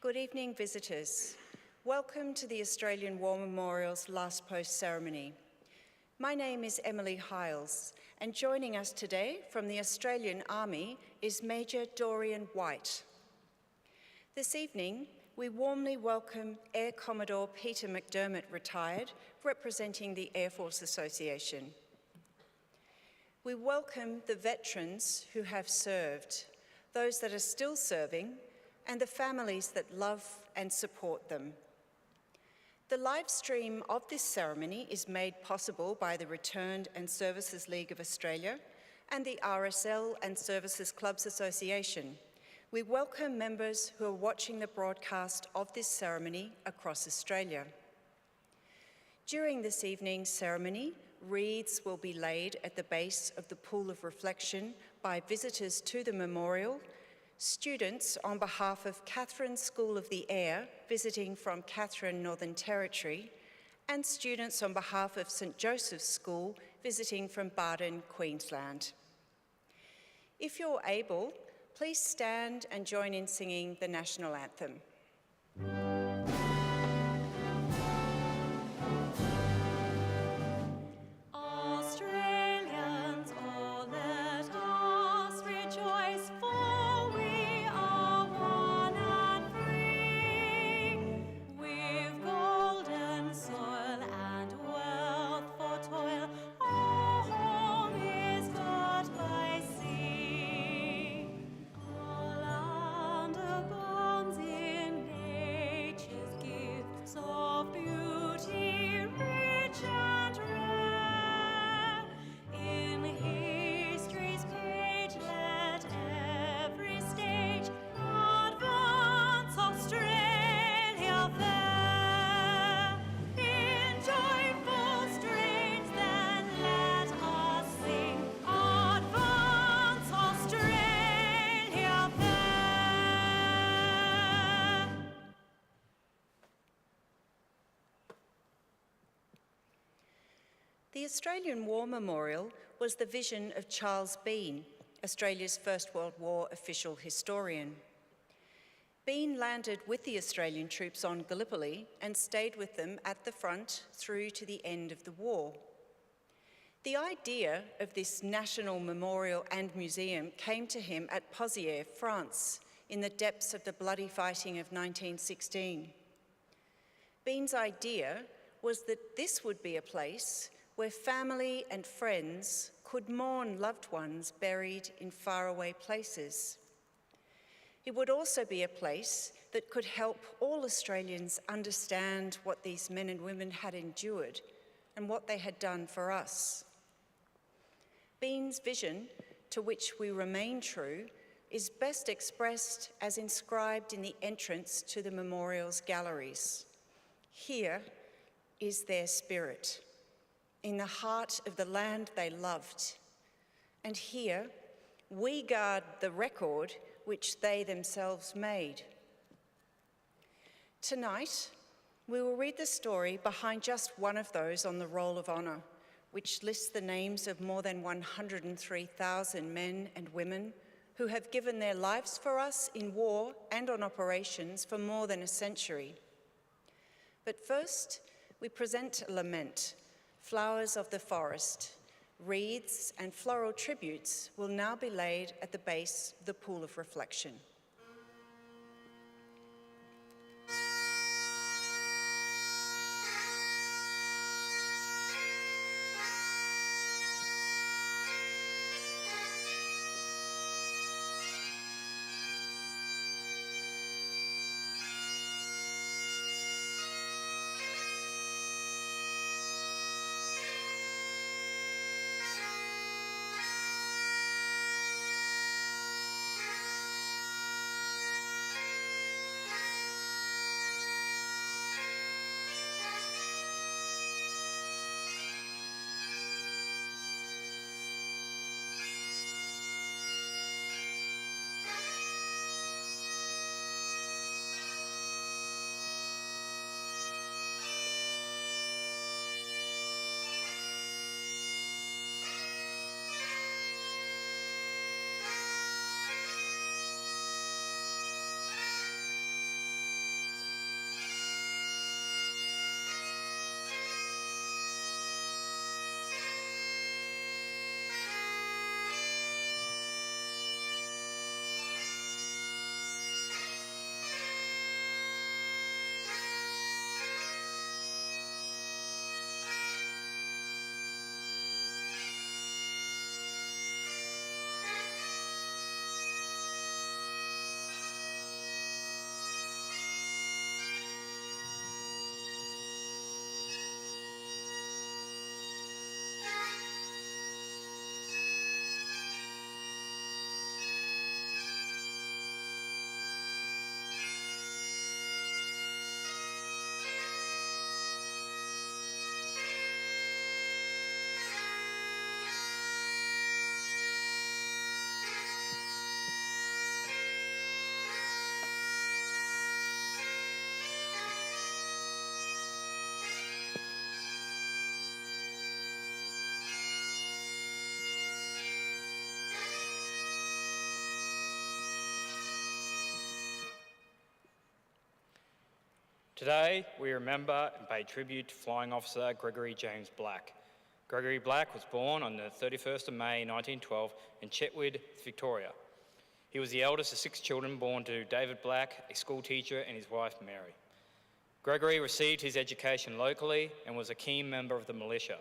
Good evening, visitors. Welcome to the Australian War Memorial's Last Post ceremony. My name is Emily Hiles, and joining us today from the Australian Army is Major Dorian White. This evening, we warmly welcome Air Commodore Peter McDermott, retired, representing the Air Force Association. We welcome the veterans who have served, those that are still serving, and the families that love and support them. The live stream of this ceremony is made possible by the Returned and Services League of Australia and the RSL and Services Clubs Association. We welcome members who are watching the broadcast of this ceremony across Australia. During this evening's ceremony, wreaths will be laid at the base of the pool of reflection by visitors to the memorial, students on behalf of Katherine School of the Air visiting from Katherine, Northern Territory, and students on behalf of St Joseph's School visiting from Barton, Queensland. If you're able, please stand and join in singing the national anthem. The Australian War Memorial was the vision of Charles Bean, Australia's First World War official historian. Bean landed with the Australian troops on Gallipoli and stayed with them at the front through to the end of the war. The idea of this national memorial and museum came to him at Pozières, France, in the depths of the bloody fighting of 1916. Bean's idea was that this would be a place where family and friends could mourn loved ones buried in faraway places. It would also be a place that could help all Australians understand what these men and women had endured and what they had done for us. Bean's vision, to which we remain true, is best expressed as inscribed in the entrance to the memorial's galleries. Here is their spirit, in the heart of the land they loved. And here, we guard the record which they themselves made. Tonight, we will read the story behind just one of those on the Roll of Honour, which lists the names of more than 103,000 men and women who have given their lives for us in war and on operations for more than a century. But first, we present a lament. Flowers of the forest, wreaths and floral tributes will now be laid at the base of the pool of reflection. Today, we remember and pay tribute to Flying Officer Gregory James Black. Gregory Black was born on the 31st of May 1912 in Chetwynd, Victoria. He was the eldest of 6 children born to David Black, a school teacher, and his wife Mary. Gregory received his education locally and was a keen member of the militia.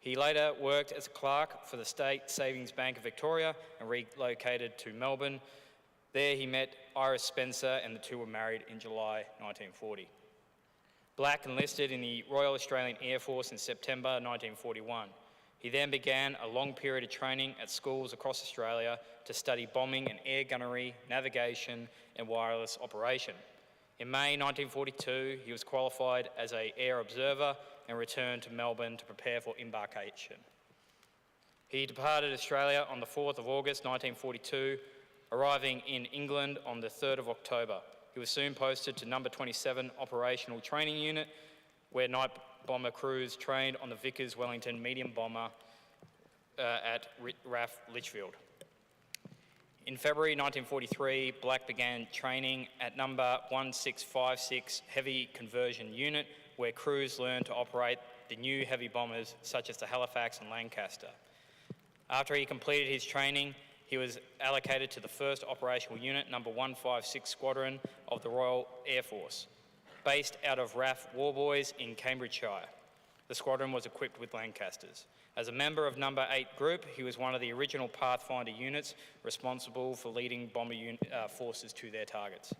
He later worked as a clerk for the State Savings Bank of Victoria and relocated to Melbourne. There he met Iris Spencer and the two were married in July 1940. Black enlisted in the Royal Australian Air Force in September 1941. He then began a long period of training at schools across Australia to study bombing and air gunnery, navigation and wireless operation. In May 1942, he was qualified as an air observer and returned to Melbourne to prepare for embarkation. He departed Australia on the 4th of August 1942, arriving in England on the 3rd of October. He was soon posted to number 27 Operational Training Unit, where night bomber crews trained on the Vickers Wellington medium bomber at RAF Litchfield. In February 1943, Black began training at number 1656 Heavy Conversion Unit, where crews learned to operate the new heavy bombers such as the Halifax and Lancaster. After he completed his training, he was allocated to the 1st Operational Unit, number 156 Squadron of the Royal Air Force, based out of RAF Warboys in Cambridgeshire. The squadron was equipped with Lancasters. As a member of number 8 Group, he was one of the original Pathfinder units responsible for leading bomber forces to their targets.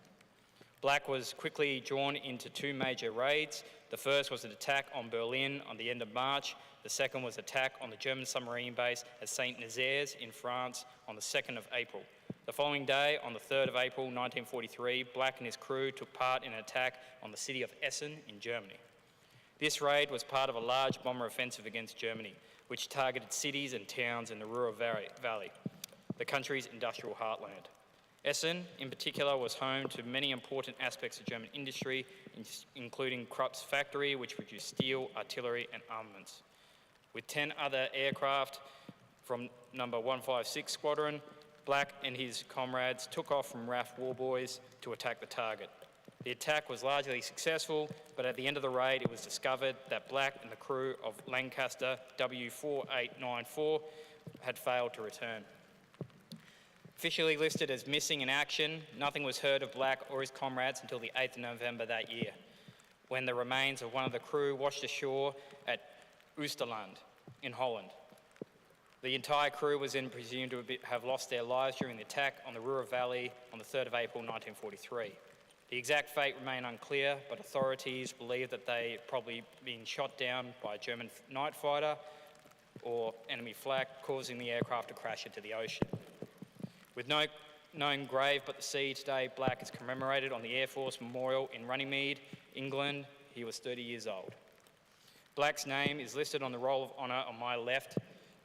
Black was quickly drawn into 2 major raids. The first was an attack on Berlin on the end of March. The second was an attack on the German submarine base at Saint-Nazaire in France on the 2nd of April. The following day, on the 3rd of April 1943, Black and his crew took part in an attack on the city of Essen in Germany. This raid was part of a large bomber offensive against Germany, which targeted cities and towns in the Ruhr Valley, the country's industrial heartland. Essen, in particular, was home to many important aspects of German industry, including Krupp's factory, which produced steel, artillery, and armaments. With 10 other aircraft from number 156 Squadron, Black and his comrades took off from RAF Warboys to attack the target. The attack was largely successful, but at the end of the raid, it was discovered that Black and the crew of Lancaster W4894 had failed to return. Officially listed as missing in action, nothing was heard of Black or his comrades until the 8th of November that year, when the remains of one of the crew washed ashore at Oosterland in Holland. The entire crew was then presumed to have lost their lives during the attack on the Ruhr Valley on the 3rd of April 1943. The exact fate remained unclear, but authorities believe that they had probably been shot down by a German night fighter or enemy flak, causing the aircraft to crash into the ocean. With no known grave but the sea, today Black is commemorated on the Air Force Memorial in Runnymede, England. He was 30 years old. Black's name is listed on the Roll of Honour on my left,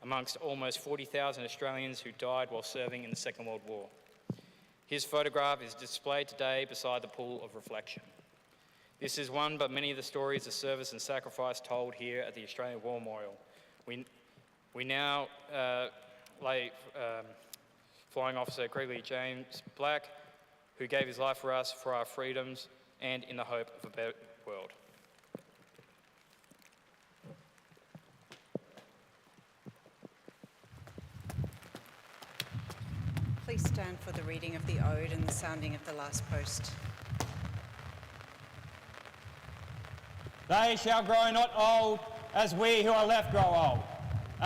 amongst almost 40,000 Australians who died while serving in the Second World War. His photograph is displayed today beside the pool of reflection. This is one but many of the stories of service and sacrifice told here at the Australian War Memorial. We now lay Flying Officer Gregory James Black, who gave his life for us, for our freedoms, and in the hope of a better world. Please stand for the reading of the ode and the sounding of the last post. They shall grow not old as we who are left grow old.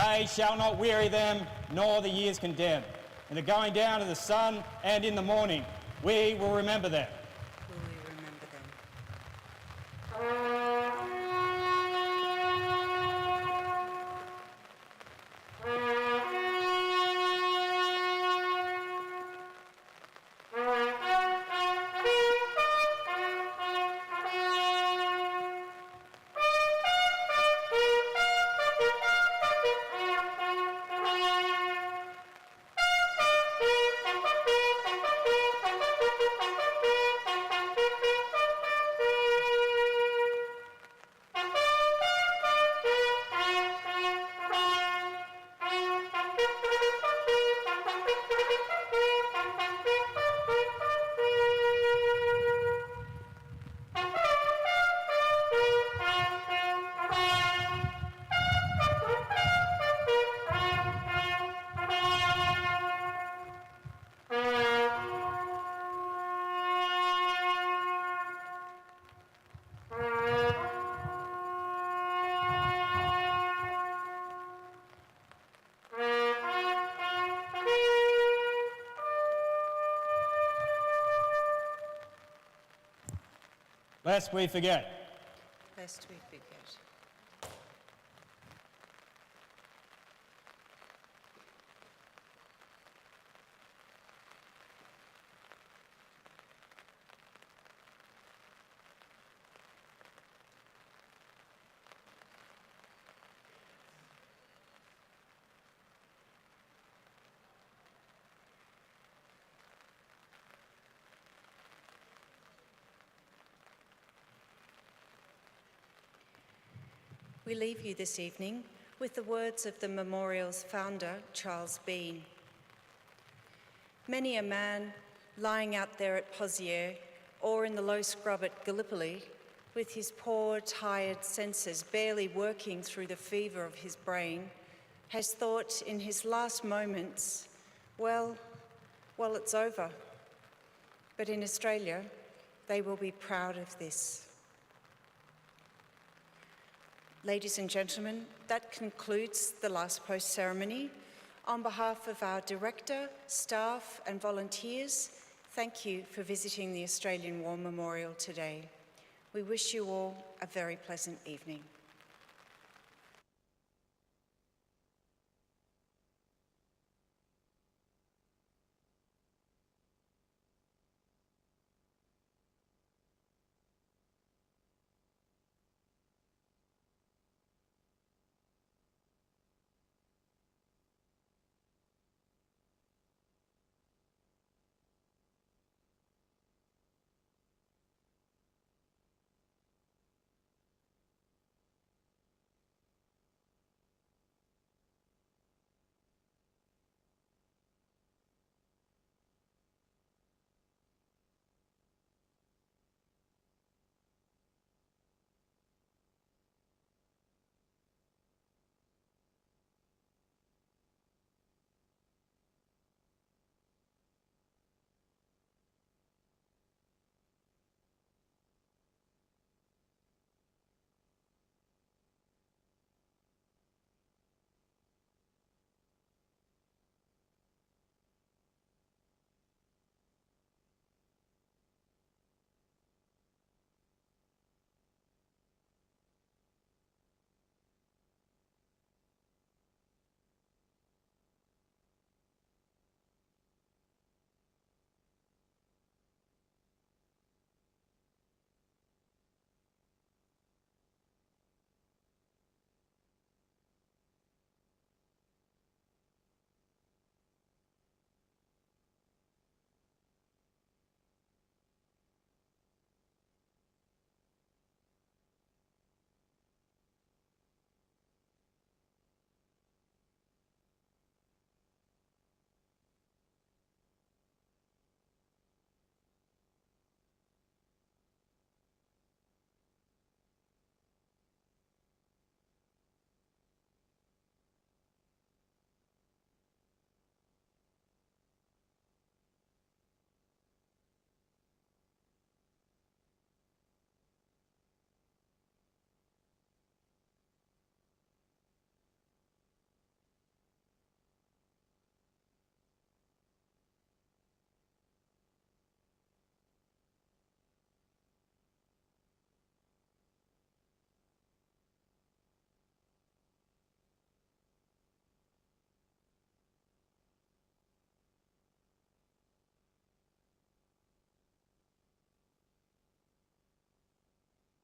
Age shall not weary them, nor the years condemn. In the going down of the sun and in the morning, we will remember them. Will we remember them? lest we forget. Lest we forget. We leave you this evening with the words of the memorial's founder, Charles Bean. Many a man lying out there at Pozières or in the low scrub at Gallipoli, with his poor, tired senses barely working through the fever of his brain, has thought in his last moments, well, it's over. But in Australia, they will be proud of this. Ladies and gentlemen, that concludes the last post ceremony. On behalf of our director, staff and volunteers, thank you for visiting the Australian War Memorial today. We wish you all a very pleasant evening.